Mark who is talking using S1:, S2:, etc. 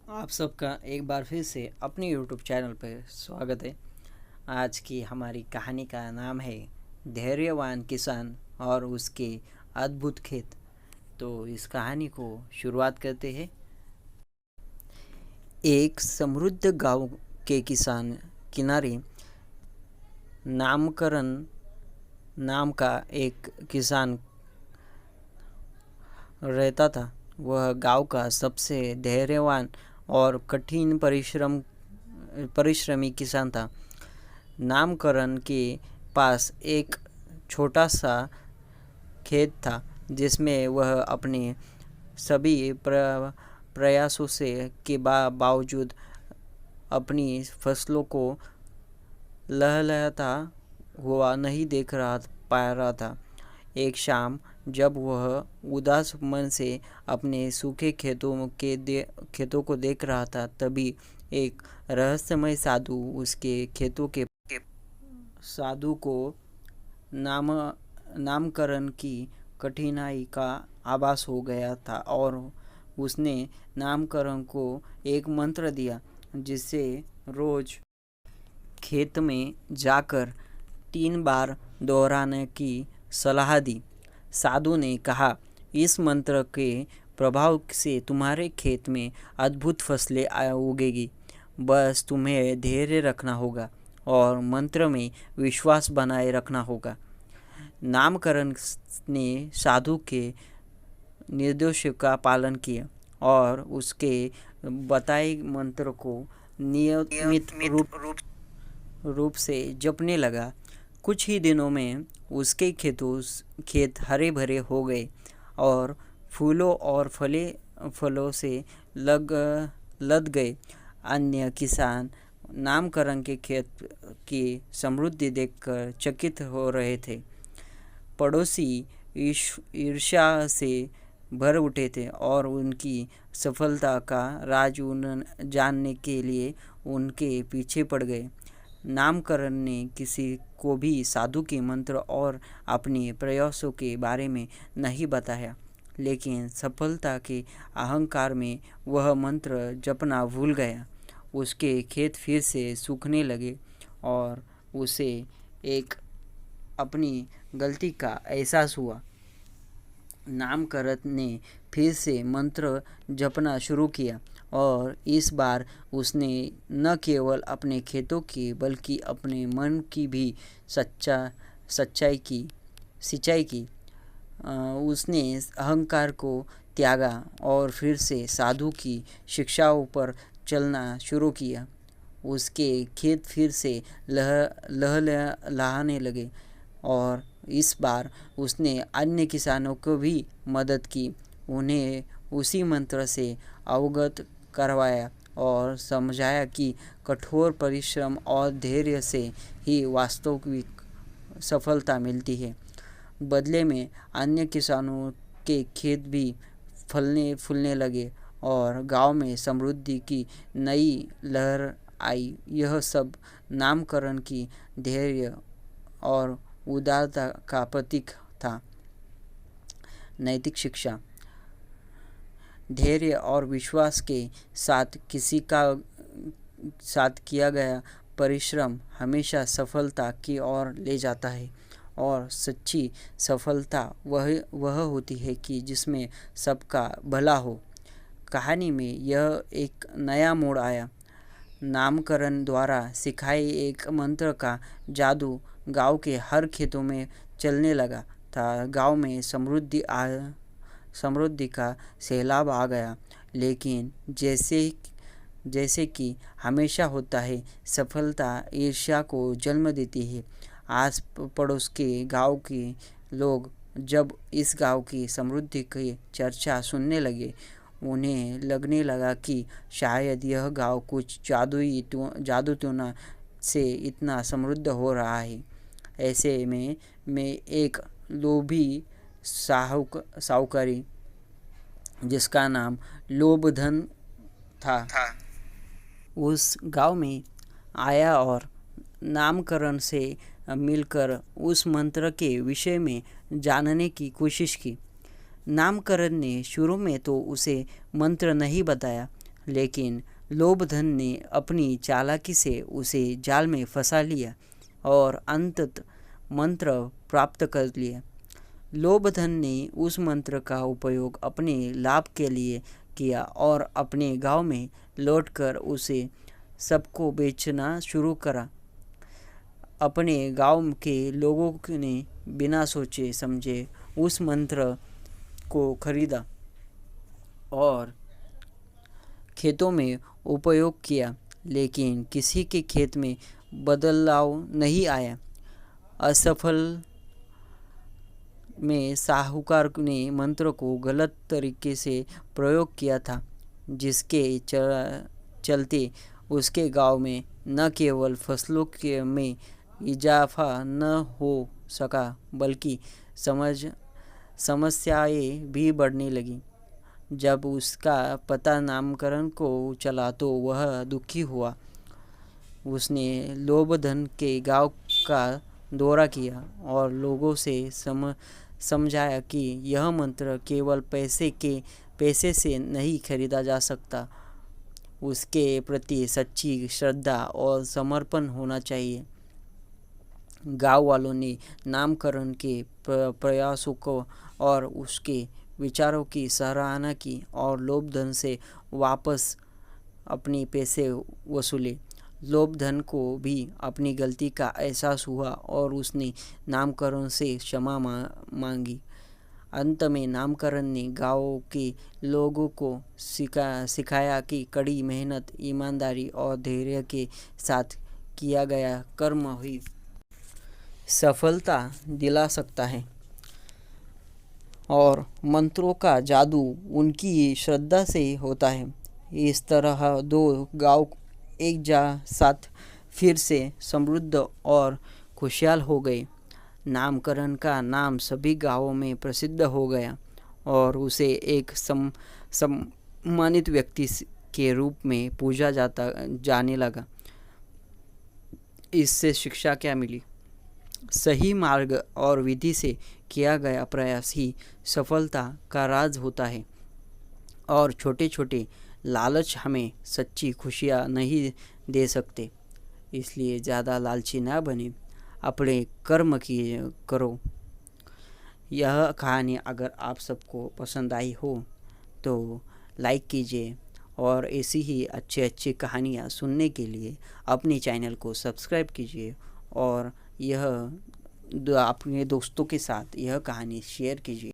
S1: आप सबका एक बार फिर से अपने YouTube चैनल पर स्वागत है। आज की हमारी कहानी का नाम है धैर्यवान किसान और उसके अद्भुत खेत। तो इस कहानी को शुरुआत करते हैं। एक समृद्ध गांव के किसान किनारे नामकरण नाम का एक किसान रहता था। वह गांव का सबसे धैर्यवान और कठिन परिश्रमी किसान था। नामकरण के पास एक छोटा सा खेत था जिसमें वह अपने सभी प्रयासों से के बावजूद अपनी फसलों को लहलहाता हुआ नहीं पा रहा था। एक शाम जब वह उदास मन से अपने सूखे खेतों को देख रहा था, तभी एक रहस्यमय साधु उसके खेतों के साधु को नामकरण की कठिनाई का आभास हो गया था और उसने नामकरण को एक मंत्र दिया जिसे रोज खेत में जाकर 3 बार दोहराने की सलाह दी। साधु ने कहा, इस मंत्र के प्रभाव से तुम्हारे खेत में अद्भुत फसलें उगेगी। बस तुम्हें धैर्य रखना होगा और मंत्र में विश्वास बनाए रखना होगा। नामकरण ने साधु के निर्देश का पालन किया और उसके बताए मंत्र को नियमित रूप से जपने लगा। कुछ ही दिनों में उसके खेत हरे भरे हो गए और फूलों और फलों से लद गए। अन्य किसान नामकरण के खेत की समृद्धि देखकर चकित हो रहे थे। पड़ोसी ईर्ष्या से भर उठे थे और उनकी सफलता का राज जानने के लिए उनके पीछे पड़ गए। नामकरण ने किसी को भी साधु के मंत्र और अपने प्रयासों के बारे में नहीं बताया, लेकिन सफलता के अहंकार में वह मंत्र जपना भूल गया। उसके खेत फिर से सूखने लगे और उसे अपनी गलती का एहसास हुआ। नामकरण ने फिर से मंत्र जपना शुरू किया और इस बार उसने न केवल अपने खेतों की बल्कि अपने मन की भी सिंचाई की। उसने अहंकार को त्यागा और फिर से साधु की शिक्षाओं पर चलना शुरू किया। उसके खेत फिर से लहलहाने लगे और इस बार उसने अन्य किसानों को भी मदद की। उन्हें उसी मंत्र से अवगत करवाया और समझाया कि कठोर परिश्रम और धैर्य से ही वास्तविक सफलता मिलती है। बदले में अन्य किसानों के खेत भी फलने फूलने लगे और गांव में समृद्धि की नई लहर आई। यह सब नामकरण की धैर्य और उदारता का प्रतीक था। नैतिक शिक्षा। धैर्य और विश्वास के साथ किया गया परिश्रम हमेशा सफलता की ओर ले जाता है और सच्ची सफलता वह होती है कि जिसमें सबका भला हो। कहानी में यह एक नया मोड़ आया। नामकरण द्वारा सिखाए एक मंत्र का जादू गांव के हर खेतों में चलने लगा था। गांव में समृद्धि का सैलाब आ गया, लेकिन जैसे कि हमेशा होता है, सफलता ईर्ष्या को जन्म देती है। आस पड़ोस के गांव के लोग जब इस गांव की समृद्धि की चर्चा सुनने लगे, उन्हें लगने लगा कि शायद यह गांव कुछ जादू टोना से इतना समृद्ध हो रहा है। ऐसे में एक लोभी साहूकारी जिसका नाम लोभधन था, उस गांव में आया और नामकरण से मिलकर उस मंत्र के विषय में जानने की कोशिश की। नामकरण ने शुरू में तो उसे मंत्र नहीं बताया, लेकिन लोभधन ने अपनी चालाकी से उसे जाल में फंसा लिया और अंततः मंत्र प्राप्त कर लिया। लोभधन ने उस मंत्र का उपयोग अपने लाभ के लिए किया और अपने गांव में लौटकर उसे सबको बेचना शुरू करा। अपने गांव के लोगों ने बिना सोचे समझे उस मंत्र को खरीदा और खेतों में उपयोग किया, लेकिन किसी के खेत में बदलाव नहीं आया। असफल में साहूकार ने मंत्र को गलत तरीके से प्रयोग किया था, जिसके चलते उसके गांव में न केवल फसलों के में इजाफा न हो सका बल्कि समस्याएं भी बढ़ने लगी। जब उसका पता नामकरण को चला तो वह दुखी हुआ। उसने लोभधन के गांव का दौरा किया और लोगों से समझाया कि यह मंत्र केवल पैसे से नहीं खरीदा जा सकता। उसके प्रति सच्ची श्रद्धा और समर्पण होना चाहिए। गांव वालों ने नामकरण के प्रयासों को और उसके विचारों की सराहना की और लोभधन से वापस अपने पैसे वसूले। लोभधन को भी अपनी गलती का एहसास हुआ और उसने नामकरण से क्षमा मांगी। अंत में नामकरण ने गांव के लोगों को सिखाया कि कड़ी मेहनत, ईमानदारी और धैर्य के साथ किया गया कर्म ही सफलता दिला सकता है और मंत्रों का जादू उनकी श्रद्धा से होता है। इस तरह दो गांव एक साथ फिर से समृद्ध और खुशहाल हो गए। नामकरण का नाम सभी गांवों में प्रसिद्ध हो गया और उसे एक सम्मानित व्यक्ति के रूप में पूजा जाने लगा। इससे शिक्षा क्या मिली? सही मार्ग और विधि से किया गया प्रयास ही सफलता का राज होता है और छोटे छोटे लालच हमें सच्ची खुशियाँ नहीं दे सकते। इसलिए ज़्यादा लालची ना बने, अपने कर्म करो। यह कहानी अगर आप सबको पसंद आई हो तो लाइक कीजिए और ऐसी ही अच्छी कहानियाँ सुनने के लिए अपने चैनल को सब्सक्राइब कीजिए और यह अपने दोस्तों के साथ यह कहानी शेयर कीजिए।